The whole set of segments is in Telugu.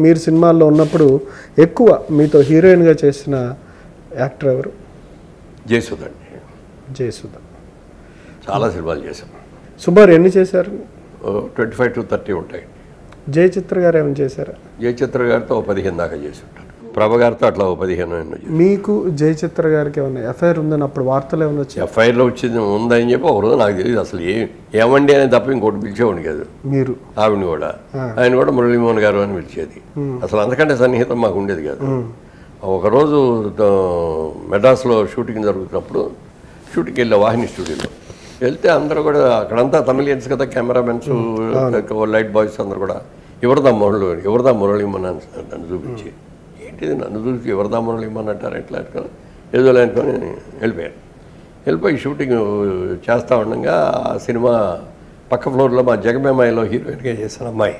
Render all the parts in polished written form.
మీరు సినిమాల్లో ఉన్నప్పుడు ఎక్కువ మీతో హీరోయిన్గా చేసిన యాక్టర్ ఎవరు? జయసుధ అండి. జయసుధ. చాలా సినిమాలు చేశాం. సుమారు ఎన్ని చేశారు? 25 to 30 ఉంటాయి. జయచిత్ర గారు ఏమైనా చేశారా? జయచిత్ర గారితో 15 దాకా చేసి ఉంటాను. ప్రభ గారితో అట్లా 15. మీకు జయచిత్ర గారికి ఏమన్నా ఎఫ్ఐఆర్ ఉందని అప్పుడు వార్తలు ఏమైనా వచ్చాయి? ఎఫ్ఐఆర్లో వచ్చింది ఉందని చెప్పి ఒక రోజు నాకు తెలియదు అసలు ఏమండి అని తప్ప ఇంకోటి పిలిచేవాడిని కాదు. మీరు ఆవిడని కూడా ఆయన కూడా మురళీమోహన్ గారు అని పిలిచేది. అసలు అంతకంటే సన్నిహితం మాకు ఉండేది కాదు. ఒకరోజు మెడ్రాస్లో షూటింగ్ జరుగుతున్నప్పుడు షూటింగ్కి వెళ్ళే వాహిని స్టూడియోలో వెళ్తే అందరూ కూడా అక్కడంతా తమిళియన్స్ కదా, కెమెరామెన్స్, లైట్ బాయ్స్ అందరూ కూడా ఎవరిదా మురళీమోహన్ నన్ను చూపించి, ఏంటిది నన్ను చూసి ఎవరిదా మురళీమోహన్ అంటారు ఎట్లా ఏదో అనుకొని వెళ్ళిపోయి షూటింగ్ చేస్తూ ఉండగా ఆ సినిమా పక్క ఫ్లోర్లో మా జగమేమాయిలో హీరోయిన్గా చేసిన అమ్మాయి,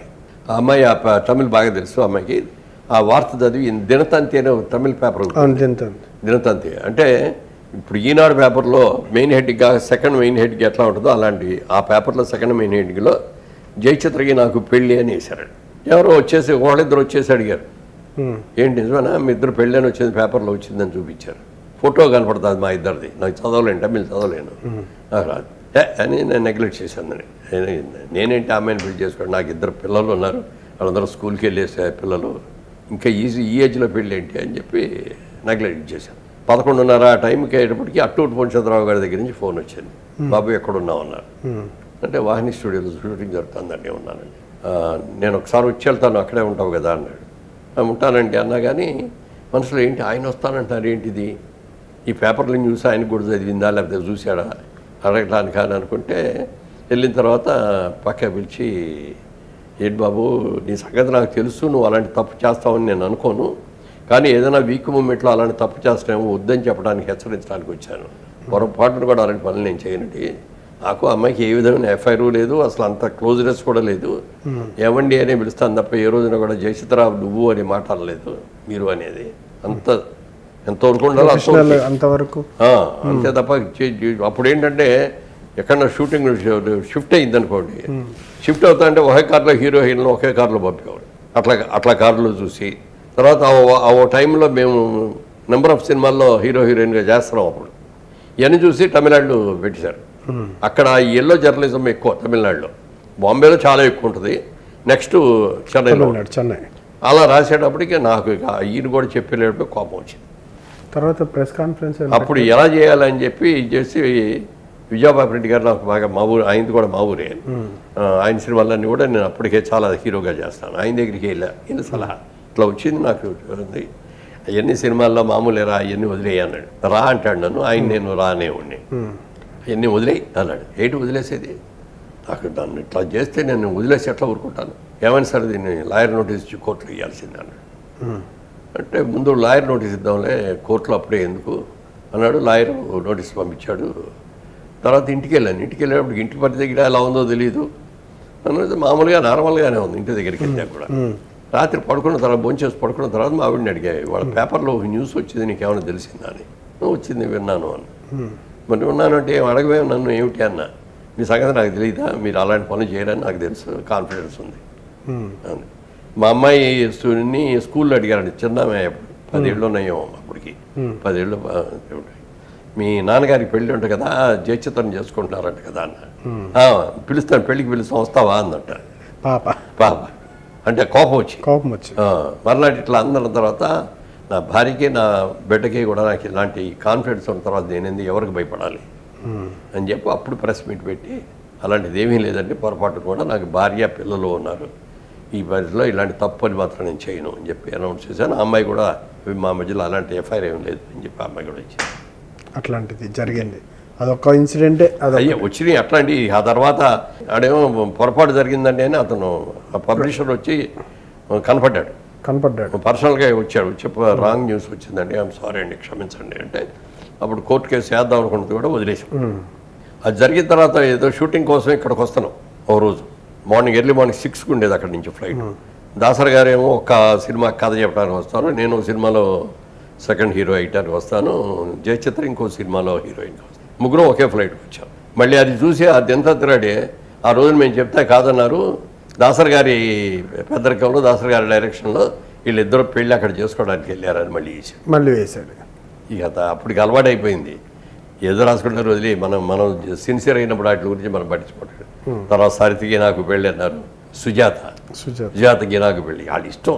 ఆ అమ్మాయి తమిళ్ బాగా తెలుసు అమ్మాయికి. ఆ వార్త చదివి దినతంతి అనే తమిళ్ పేపర్, దినతంతి అంటే ఇప్పుడు ఈనాడు పేపర్లో మెయిన్ హెడ్గా సెకండ్ మెయిన్ హెడ్కి ఎట్లా ఉంటుందో అలాంటి ఆ పేపర్లో సెకండ్ మెయిన్ హెడ్లో జయచిత్రకి నాకు పెళ్ళి అని వేశారు. ఎవరో వచ్చేసి వాళ్ళిద్దరు వచ్చేసి అడిగారు, ఏంటి నిజమేనా మీ ఇద్దరు పెళ్ళి అని వచ్చింది పేపర్లో వచ్చిందని చూపించారు. ఫోటో కనపడుతుంది మా ఇద్దరిది, నాకు చదవలేను, తమిళ్ చదవలేను, నాకు రాదు అని నేను నెగ్లెక్ట్ చేశాను. నేనేంటి అమ్మాయిని పెళ్లి చేసుకోండి, నాకు 2 పిల్లలు ఉన్నారు, వాళ్ళందరూ స్కూల్కి వెళ్ళేసే పిల్లలు, ఇంకా ఈ ఏజ్లో పెళ్ళి ఏంటి అని చెప్పి నెగ్లెక్ట్ చేశాను. 11:30 ఆ టైంకి అయ్యేటప్పటికి అట్టూరు పొంచంద్రరావు గారి దగ్గర నుంచి ఫోన్ వచ్చింది, బాబు ఎక్కడున్నావు అన్నారు. అంటే వాహిని స్టూడియోలో షూటింగ్ జరుగుతుందండి ఉన్నానండి. నేను ఒకసారి వచ్చి వెళ్తాను, అక్కడే ఉంటావు కదా అన్నాడు. ఉంటానండి అన్నా కానీ మనసులో ఏంటి ఆయన వస్తానంటారు, ఏంటిది ఈ పేపర్లను చూసి ఆయనకు కూడా చదివిందా లేకపోతే చూశాడా అడగటానికి అని అనుకుంటే వెళ్ళిన తర్వాత పక్క పిలిచి, ఏంటి బాబు నీ సంగతి నాకు తెలుసు, నువ్వు అలాంటి తప్పు చేస్తావని నేను అనుకోను, కానీ ఏదైనా వీక్ మూమెంట్లో అలాంటి తప్పు చేస్తామో వద్దని చెప్పడానికి హెచ్చరించడానికి వచ్చాను. పొరపాటును కూడా అలాంటి పనులు నేను చేయనండి, నాకు అమ్మాయికి ఏ విధమైన ఎఫ్ఐఆర్ లేదు, అసలు అంత క్లోజ్నెస్ కూడా లేదు, ఏమండి అనే పిలుస్తాను తప్ప ఏ రోజున కూడా జయచిత్ర నువ్వు అని మాట్లాడలేదు, మీరు అనేది అంత ఎంతవరకు ఉండాలో అంతవరకు అంతే తప్ప. అప్పుడు ఏంటంటే ఎక్కడన్నా షూటింగ్ షిఫ్ట్ అయింది అనుకోండి, షిఫ్ట్ అవుతా అంటే ఒకే కార్లో హీరో హీరోయిన్లు ఒకే కార్లో పంపేవాడు. అట్లా కార్లో చూసి తర్వాత ఆ టైంలో మేము నెంబర్ ఆఫ్ సినిమాల్లో హీరో హీరోయిన్గా చేస్తున్నాం. అప్పుడు ఇవన్నీ చూసి తమిళనాడులో పెట్టేశారు. అక్కడ ఎల్లో జర్నలిజం ఎక్కువ తమిళనాడులో, బాంబేలో చాలా ఎక్కువ ఉంటుంది, నెక్స్ట్ చెన్నై. అలా రాసేటప్పటికి నాకు ఇక ఈయన కూడా చెప్పేటప్పుడు కోపం వచ్చింది. తర్వాత ప్రెస్ కాన్ఫరెన్స్ అప్పుడు ఎలా చేయాలని చెప్పి చేసి విజయబాబు రెడ్డి గారు నాకు బాగా మా ఊరు, ఆయనది కూడా మా ఊరే, ఆయన సినిమాలన్నీ కూడా నేను అప్పటికే చాలా హీరోగా చేస్తాను. ఆయన దగ్గరికి వెళ్ళి సలహా ఇట్లా వచ్చింది నాకు, అవన్నీ సినిమాల్లో మామూలు రా అవన్నీ వదిలేయి అన్నాడు. రా అంటాడు నన్ను, ఆయన నేను రానేవాడిని, అవన్నీ వదిలేయి అన్నాడు. ఏంటి వదిలేసేది, నాకు నన్ను ఇట్లా చేస్తే నేను వదిలేసి ఎట్లా ఊరుకుంటాను, ఏమైనా సరే దీన్ని లాయర్ నోటీస్ ఇచ్చి కోర్టులో ఇవ్వాల్సింది అన్నాడు. అంటే ముందు లాయర్ నోటీస్ ఇద్దాంలే, కోర్టులో అప్పుడే ఎందుకు అన్నాడు. లాయర్ నోటీస్ పంపించాడు. తర్వాత ఇంటికి వెళ్ళేటప్పుడు ఇంటి పట్టి దగ్గర ఎలా ఉందో తెలియదు అన్నది, మామూలుగా నార్మల్గానే ఉంది. ఇంటి దగ్గరికి వెళ్తే కూడా రాత్రి పడుకున్న తర్వాత భోంచేసి పడుకున్న తర్వాత మా ఆవిడని అడిగాయి, వాళ్ళ పేపర్లో న్యూస్ వచ్చింది నీకేమైనా తెలిసిందా అని. వచ్చింది విన్నాను అన్న. మరి విన్నాను అంటే అడగవే నన్ను ఏమిటి అన్న, మీ సంగతి నాకు తెలియదా, మీరు అలాంటి పనులు చేయరని నాకు తెలుసు, కాన్ఫిడెన్స్ ఉంది అని. మా అమ్మాయి స్కూల్లో అడిగారండి, చిన్నమే 10 ఏళ్ళు ఉన్నాయేమో అప్పటికి, 10 ఏళ్ళు. మీ నాన్నగారికి పెళ్ళి ఉంటుంది కదా, జయచిత్రం చేసుకుంటున్నారంట కదా అన్న. పిలుస్తాను, పెళ్ళికి పిలుస్తాం వస్తావా అందట. పాప అంటే కోపం వచ్చి మర్నాటి ఇట్లా అందరిన తర్వాత నా భార్యకి నా బిడ్డకి కూడా నాకు ఇలాంటి కాన్ఫిడెన్స్ ఉన్న తర్వాత నేనేంది ఎవరికి భయపడాలి అని చెప్పి అప్పుడు ప్రెస్ మీట్ పెట్టి, అలాంటిది ఏమీ లేదండి, పొరపాటు కూడా నాకు భార్య పిల్లలు ఉన్నారు, ఈ పరిధిలో ఇలాంటి తప్పు అని మాత్రం నేను చేయను అని చెప్పి అనౌన్స్ చేశాను. ఆ అమ్మాయి కూడా మా మధ్యలో అలాంటి ఎఫ్ఐఆర్ ఏం లేదు అని చెప్పి ఆ అమ్మాయి కూడా ఇచ్చింది. అట్లాంటిది జరిగింది, అదొక ఇన్సిడెంటే అయ్యా వచ్చినాయి అట్లాంటి. ఆ తర్వాత ఆడేమో పొరపాటు జరిగిందండి అని అతను ఆ పబ్లిషర్ వచ్చి కనపడ్డాడు, పర్సనల్గా వచ్చాడు, రాంగ్ న్యూస్ వచ్చిందండి, ఐఎమ్ సారీ అండి క్షమించండి అంటే అప్పుడు కోర్టు కేసు వేద్దాం అనుకున్నది కూడా వదిలేసాం. అది జరిగిన తర్వాత ఏదో షూటింగ్ కోసం ఇక్కడికి వస్తున్నాం. ఓ రోజు ఎర్లీ మార్నింగ్ 6కి ఉండేది అక్కడి నుంచి ఫ్లైట్. దాసర్ గారేమో ఒక సినిమా కథ చెప్పడానికి వస్తాను, నేను ఒక సినిమాలో సెకండ్ హీరో అయ్యటానికి వస్తాను, జయచిత్ర ఇంకో సినిమాలో హీరోయిన్కి వస్తాను, ముగ్గురు ఒకే ఫ్లైట్కి వచ్చాం. మళ్ళీ అది చూసి అది ఎంత తిరాడే, ఆ రోజున మేము చెప్తే కాదన్నారు, దాసర్ గారి పెద్దరికంలో దాసర్ గారి డైరెక్షన్లో వీళ్ళిద్దరూ పెళ్ళి అక్కడ చేసుకోవడానికి వెళ్ళారని మళ్ళీ వేశాడు. ఇక అప్పటికి అలవాటు అయిపోయింది. ఏదో రాసుకుంటారు వదిలి మనం సిన్సియర్ అయినప్పుడు వాటి గురించి మనం పట్టించుకుంటాడు. తర్వాత సరితికి నాకు పెళ్ళి అన్నారు, సుజాతకి నాకు పెళ్ళి, వాళ్ళ ఇష్టం.